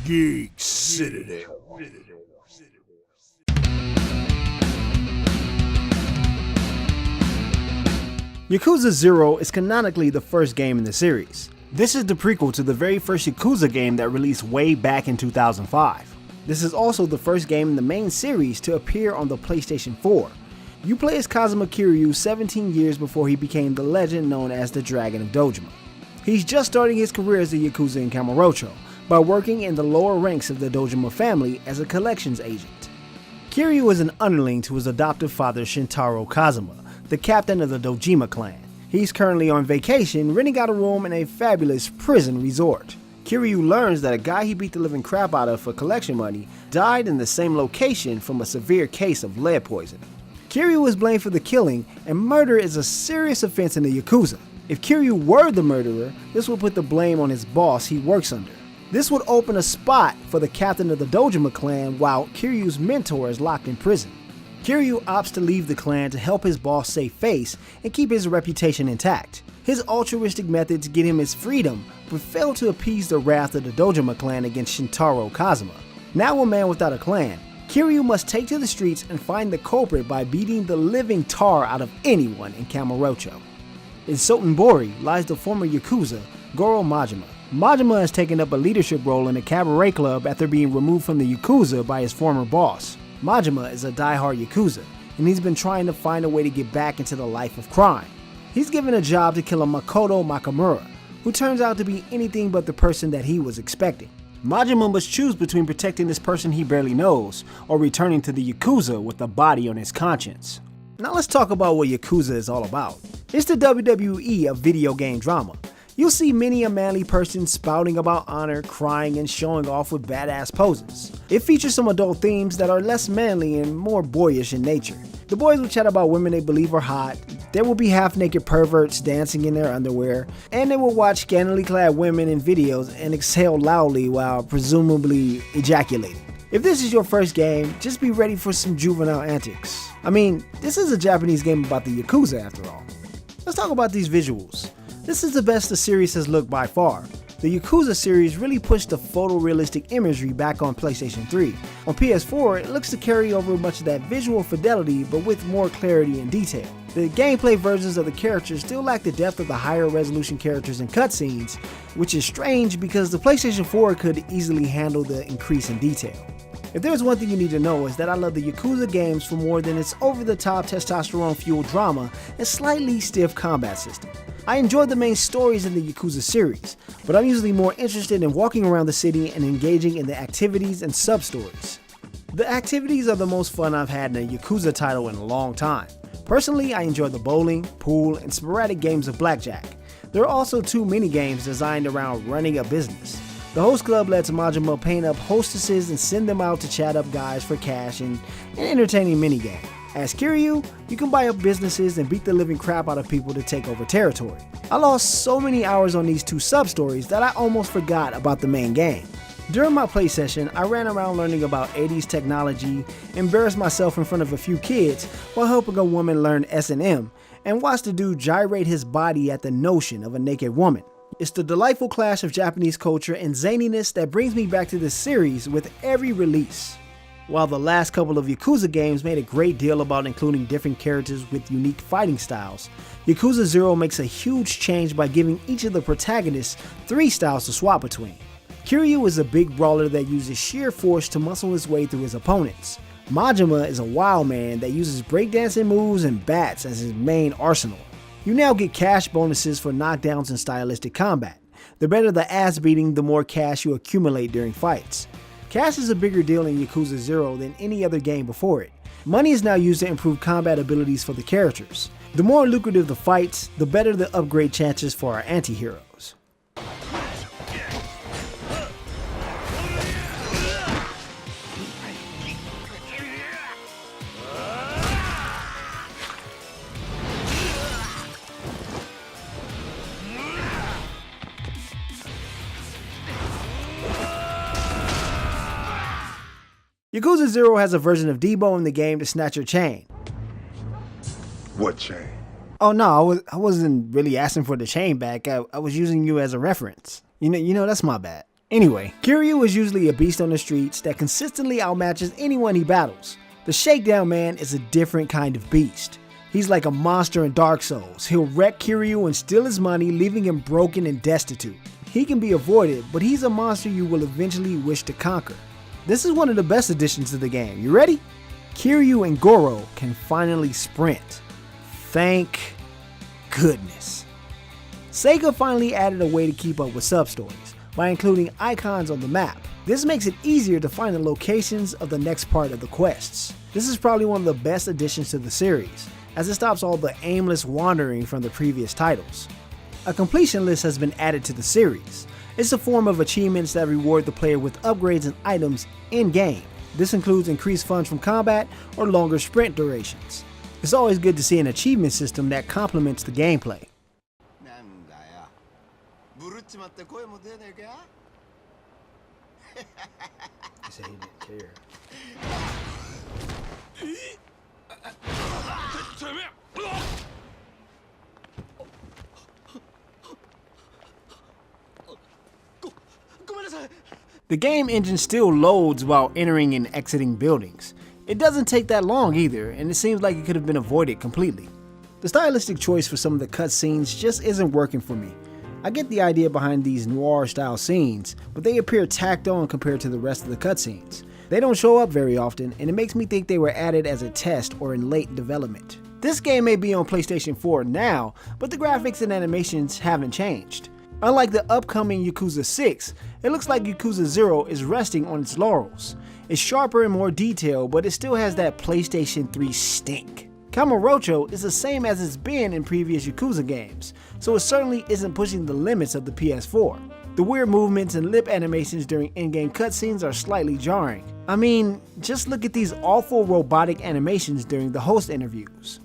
Geek Citadel. Yakuza 0 is canonically the first game in the series. This is the prequel to the very first Yakuza game that released way back in 2005. This is also the first game in the main series to appear on the PlayStation 4. You play as Kazuma Kiryu 17 years before he became the legend known as the Dragon of Dojima. He's just starting his career as a Yakuza in Kamurocho by working in the lower ranks of the Dojima family as a collections agent. Kiryu is an underling to his adoptive father Shintaro Kazuma, the captain of the Dojima clan. He's currently on vacation, renting out a room in a fabulous prison resort. Kiryu learns that a guy he beat the living crap out of for collection money died in the same location from a severe case of lead poisoning. Kiryu is blamed for the killing, and murder is a serious offense in the Yakuza. If Kiryu were the murderer, this would put the blame on his boss he works under. This would open a spot for the captain of the Dojima clan while Kiryu's mentor is locked in prison. Kiryu opts to leave the clan to help his boss save face and keep his reputation intact. His altruistic methods get him his freedom, but fail to appease the wrath of the Dojima clan against Shintaro Kazuma. Now a man without a clan, Kiryu must take to the streets and find the culprit by beating the living tar out of anyone in Kamurocho. In Sotenbori lies the former Yakuza, Goro Majima. Majima has taken up a leadership role in a cabaret club after being removed from the Yakuza by his former boss. Majima is a die-hard Yakuza, and he's been trying to find a way to get back into the life of crime. He's given a job to kill a Makoto Makamura, who turns out to be anything but the person that he was expecting. Majima must choose between protecting this person he barely knows, or returning to the Yakuza with a body on his conscience. Now let's talk about what Yakuza is all about. It's the WWE of video game drama. You'll see many a manly person spouting about honor, crying, and showing off with badass poses. It features some adult themes that are less manly and more boyish in nature. The boys will chat about women they believe are hot, there will be half-naked perverts dancing in their underwear, and they will watch scantily clad women in videos and exhale loudly while presumably ejaculating. If this is your first game, just be ready for some juvenile antics. I mean, this is a Japanese game about the Yakuza after all. Let's talk about these visuals. This is the best the series has looked by far. The Yakuza series really pushed the photorealistic imagery back on PlayStation 3. On PS4, it looks to carry over much of that visual fidelity but with more clarity and detail. The gameplay versions of the characters still lack the depth of the higher resolution characters and cutscenes, which is strange because the PlayStation 4 could easily handle the increase in detail. If there's one thing you need to know is that I love the Yakuza games for more than its over-the-top testosterone-fueled drama and slightly stiff combat system. I enjoy the main stories in the Yakuza series, but I'm usually more interested in walking around the city and engaging in the activities and sub-stories. The activities are the most fun I've had in a Yakuza title in a long time. Personally, I enjoy the bowling, pool, and sporadic games of blackjack. There are also 2 mini-games designed around running a business. The host club lets Majima paint up hostesses and send them out to chat up guys for cash and an entertaining minigame. As Kiryu, you can buy up businesses and beat the living crap out of people to take over territory. I lost so many hours on these 2 sub-stories that I almost forgot about the main game. During my play session, I ran around learning about 80s technology, embarrassed myself in front of a few kids while helping a woman learn S&M, and watched a dude gyrate his body at the notion of a naked woman. It's the delightful clash of Japanese culture and zaniness that brings me back to this series with every release. While the last couple of Yakuza games made a great deal about including different characters with unique fighting styles, Yakuza 0 makes a huge change by giving each of the protagonists 3 styles to swap between. Kiryu is a big brawler that uses sheer force to muscle his way through his opponents. Majima is a wild man that uses breakdancing moves and bats as his main arsenal. You now get cash bonuses for knockdowns and stylistic combat. The better the ass beating, the more cash you accumulate during fights. Cash is a bigger deal in Yakuza 0 than any other game before it. Money is now used to improve combat abilities for the characters. The more lucrative the fights, the better the upgrade chances for our anti-heroes. Yakuza 0 has a version of Debo in the game to snatch your chain. What chain? Oh no, I wasn't really asking for the chain back. I was using you as a reference. You know, that's my bad. Anyway, Kiryu is usually a beast on the streets that consistently outmatches anyone he battles. The Shakedown Man is a different kind of beast. He's like a monster in Dark Souls. He'll wreck Kiryu and steal his money, leaving him broken and destitute. He can be avoided, but he's a monster you will eventually wish to conquer. This is one of the best additions to the game. You ready? Kiryu and Goro can finally sprint. Thank goodness. Sega finally added a way to keep up with sub-stories by including icons on the map. This makes it easier to find the locations of the next part of the quests. This is probably one of the best additions to the series, as it stops all the aimless wandering from the previous titles. A completion list has been added to the series. It's a form of achievements that reward the player with upgrades and items in-game. This includes increased funds from combat or longer sprint durations. It's always good to see an achievement system that complements the gameplay. He said he didn't care. The game engine still loads while entering and exiting buildings. It doesn't take that long either, and it seems like it could have been avoided completely. The stylistic choice for some of the cutscenes just isn't working for me. I get the idea behind these noir style scenes, but they appear tacked on compared to the rest of the cutscenes. They don't show up very often, and it makes me think they were added as a test or in late development. This game may be on PlayStation 4 now, but the graphics and animations haven't changed. Unlike the upcoming Yakuza 6, it looks like Yakuza 0 is resting on its laurels. It's sharper and more detailed, but it still has that PlayStation 3 stink. Kamurocho is the same as it's been in previous Yakuza games, so it certainly isn't pushing the limits of the PS4. The weird movements and lip animations during in-game cutscenes are slightly jarring. I mean, just look at these awful robotic animations during the host interviews.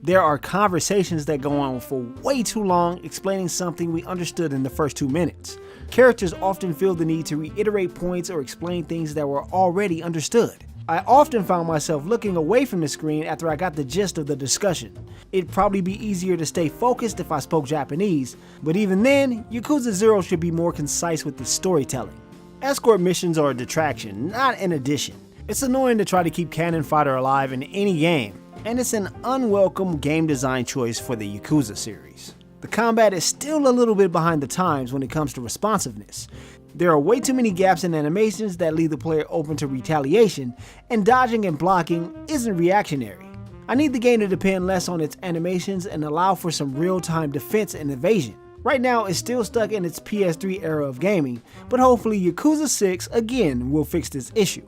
There are conversations that go on for way too long explaining something we understood in the first 2 minutes. Characters often feel the need to reiterate points or explain things that were already understood. I often found myself looking away from the screen after I got the gist of the discussion. It'd probably be easier to stay focused if I spoke Japanese, but even then, Yakuza 0 should be more concise with the storytelling. Escort missions are a detraction, not an addition. It's annoying to try to keep Cannon Fodder alive in any game, and it's an unwelcome game design choice for the Yakuza series. The combat is still a little bit behind the times when it comes to responsiveness. There are way too many gaps in animations that leave the player open to retaliation, and dodging and blocking isn't reactionary. I need the game to depend less on its animations and allow for some real-time defense and evasion. Right now, it's still stuck in its PS3 era of gaming, but hopefully Yakuza 6 again will fix this issue.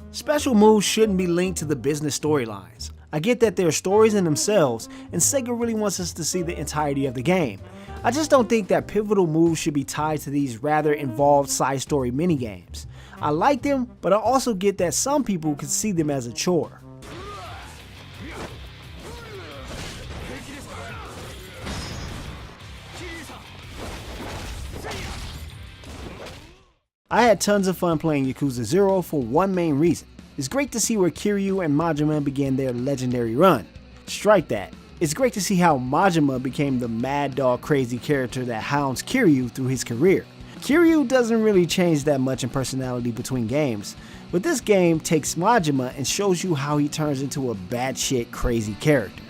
Special moves shouldn't be linked to the business storylines. I get that they're stories in themselves, and Sega really wants us to see the entirety of the game. I just don't think that pivotal moves should be tied to these rather involved side story minigames. I like them, but I also get that some people could see them as a chore. I had tons of fun playing Yakuza 0 for one main reason. It's great to see where Kiryu and Majima began their legendary run. Strike that. It's great to see how Majima became the mad dog crazy character that hounds Kiryu through his career. Kiryu doesn't really change that much in personality between games, but this game takes Majima and shows you how he turns into a batshit crazy character.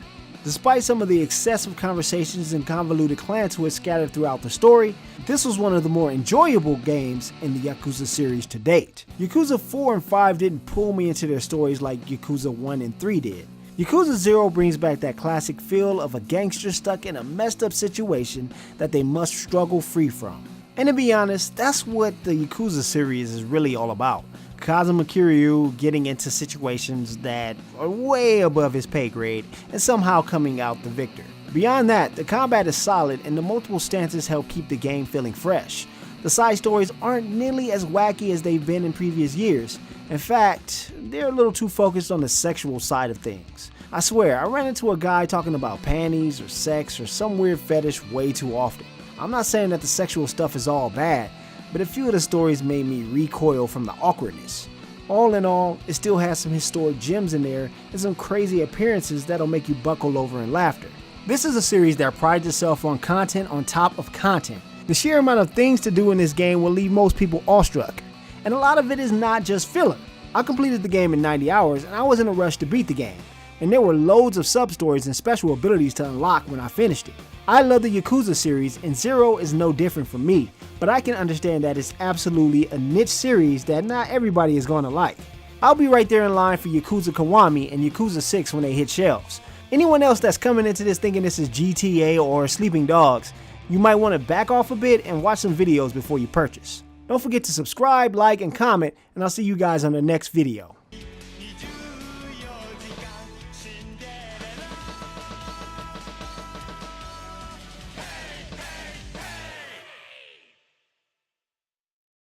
Despite some of the excessive conversations and convoluted clan twists scattered throughout the story, this was one of the more enjoyable games in the Yakuza series to date. Yakuza 4 and 5 didn't pull me into their stories like Yakuza 1 and 3 did. Yakuza 0 brings back that classic feel of a gangster stuck in a messed up situation that they must struggle free from. And to be honest, that's what the Yakuza series is really all about. Kazuma Kiryu getting into situations that are way above his pay grade and somehow coming out the victor. Beyond that, the combat is solid and the multiple stances help keep the game feeling fresh. The side stories aren't nearly as wacky as they've been in previous years. In fact, they're a little too focused on the sexual side of things. I swear, I ran into a guy talking about panties or sex or some weird fetish way too often. I'm not saying that the sexual stuff is all bad, but a few of the stories made me recoil from the awkwardness. All in all, it still has some historic gems in there and some crazy appearances that'll make you buckle over in laughter. This is a series that prides itself on content on top of content. The sheer amount of things to do in this game will leave most people awestruck, and a lot of it is not just filler. I completed the game in 90 hours and I was in a rush to beat the game, and there were loads of sub-stories and special abilities to unlock when I finished it. I love the Yakuza series and Zero is no different from me, but I can understand that it's absolutely a niche series that not everybody is going to like. I'll be right there in line for Yakuza Kiwami and Yakuza 6 when they hit shelves. Anyone else that's coming into this thinking this is GTA or Sleeping Dogs, you might want to back off a bit and watch some videos before you purchase. Don't forget to subscribe, like, and comment, and I'll see you guys on the next video.